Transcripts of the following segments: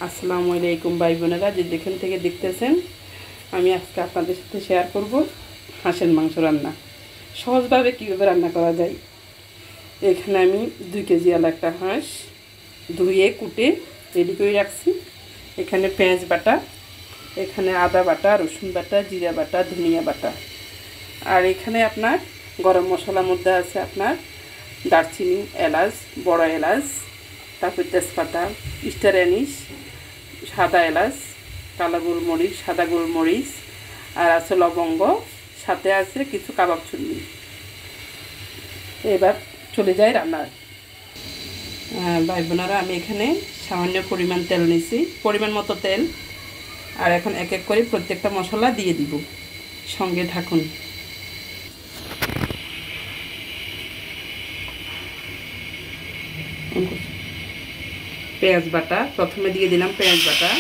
আসসালামু আলাইকুম ভাই বোনেরা, যে যেখান থেকে দেখতেছেন, আমি আজকে আপনাদের সাথে শেয়ার করব হাঁসের মাংস রান্না। সহজভাবে কীভাবে রান্না করা যায়। এখানে আমি 2 কেজি আলা একটা হাঁস ধুয়ে কুটে রেডি করে রাখছি। এখানে পেঁয়াজ বাটা, এখানে আদা বাটা, রসুন বাটা, জিরা বাটা, ধনিয়া বাটা। আর এখানে আপনার গরম মশলার মধ্যে আছে আপনার দারচিনি, এলাচ, বড় এলাচ, তারপর তেজপাতা, স্টার অ্যানিস, সাদা এলাচ, কালো গোলমরিচ, সাদা গোলমরিচ, আর আছে লবঙ্গ, সাথে আছে কিছু কাবাব চুন্নি। এবার চলে যাই রান্নায়। ভাই বোনেরা, আমি এখানে সামান্য পরিমাণ তেল নিয়েছি, পরিমাণ মতো তেল। আর এখন এক এক করে প্রত্যেকটা মশলা দিয়ে দিব। সঙ্গে থাকুন। পেঁয়াজ বাটা প্রথমে দিয়ে দিলাম, পেঁয়াজ বাটা।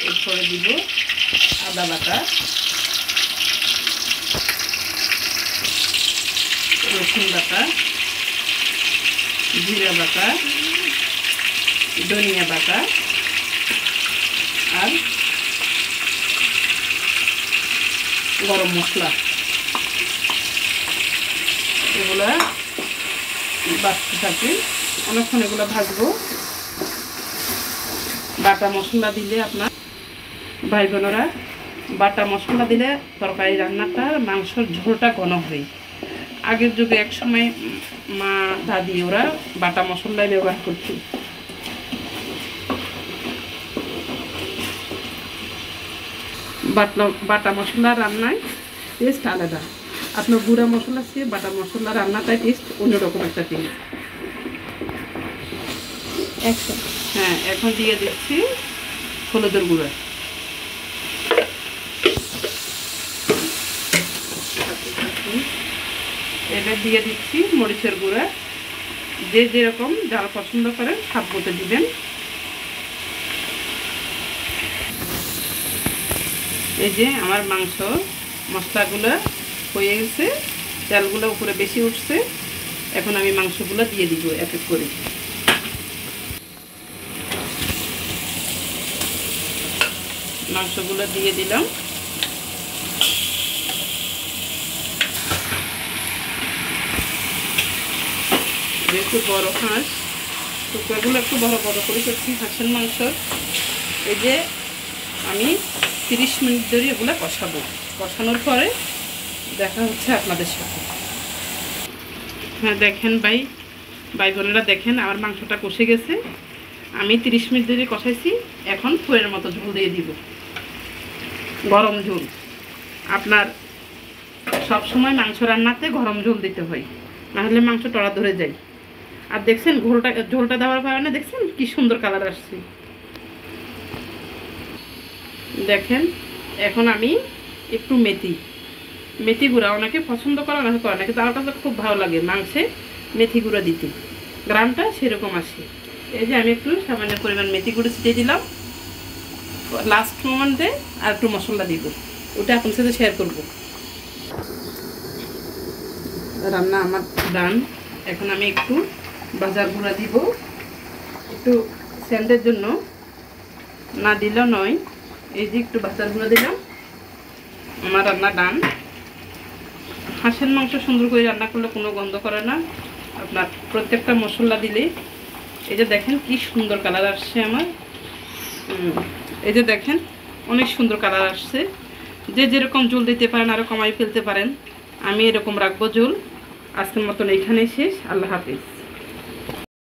এরপরে দিব আদা বাটা, রসুন বাটা, জিরা বাটা, ধনিয়া বাটা, আর গরম মশলা। এগুলা বাড়তে থাকি, অনেকক্ষণ এগুলো ভাজবো। বাটা মশলা দিলে আপনার ভাই বোনেরা, বাটা মশলা দিলে তরকারি রান্নাটা মাংসর ঝোলটা ঘন হয়। আগের যুগে এক সময় মা দাদি ওরা বাটা মশলাই ব্যবহার করত। বাটা মশলা রান্নায় টেস্ট আলাদা। আপনার গুঁড়া মশলা দিয়ে বাটা মশলা রান্নাটাই টেস্ট অন্যরকম একটা টেস্ট। হ্যাঁ, এখন দিয়ে দিচ্ছি হলুদের গুঁড়া, এবার দিয়ে দিচ্ছি মরিচের গুঁড়া। যে যেরকম যারা পছন্দ করেন স্বাদ মতো দিবেন। এই যে আমার মাংস মশলাগুলো হয়ে গেছে, তেলগুলো উপরে বেশি উঠছে। এখন আমি মাংসগুলো দিয়ে দিব এক এক করে। মাংসগুলো দিয়ে দিলাম। যেহেতু বড় হাঁস, টুকরাগুলো একটু বড় বড় করে করছি হাঁসের মাংস। এই যে আমি 30 মিনিট ধরে এগুলো কষাবো। কষানোর পরে দেখা হচ্ছে আপনাদের সাথে। হ্যাঁ দেখেন ভাই বোনেরা, দেখেন আমার মাংসটা কষে গেছে। আমি 30 মিনিট ধরে কষাইছি। এখন ফুয়ের মতো ঝোল দিয়ে দিব, গরম ঝোল। আপনার সব সময় মাংস রান্নাতে গরম ঝোল দিতে হয়, নাহলে মাংস টড়া ধরে যায়। আর দেখছেন ঝোলটা দেওয়ার কারণে দেখছেন কি সুন্দর কালার আসছে। দেখেন এখন আমি একটু মেথি গুঁড়া, অনেকে পছন্দ করে অনেকে করে না, কিন্তু আমার কাছে খুব ভালো লাগে মাংসে মেথি গুঁড়া দিতে, গ্রামটা সেরকম আসে। এই যে আমি একটু সামান্য পরিমাণ মেথি গুঁড়ো ছিটিয়ে দিলাম। লাস্ট মোমেন্টে আর একটু মশলা দিব, ওটা আপনার সাথে শেয়ার করব। রান্না আমার ডান। এখন আমি একটু বাজার গুঁড়া দিব, একটু সেন্টের জন্য, না দিলেও নয়। এই যে একটু বাজার গুঁড়া দিলাম। আমার রান্না ডান। হাঁসের মাংস সুন্দর করে রান্না করলে কোনো গন্ধ করে না। আপনার প্রত্যেকটা মশলা দিলে এই যে দেখেন কি সুন্দর কালার আসছে আমার। এই যে দেখেন অনেক সুন্দর কালার আসছে। যে যেরকম ঝোল দিতে পারেন, আরও কমাই ফেলতে পারেন। আমি এরকম রাখবো ঝোল। আজকের মতন এইখানেই শেষ। আল্লাহ হাফিজ।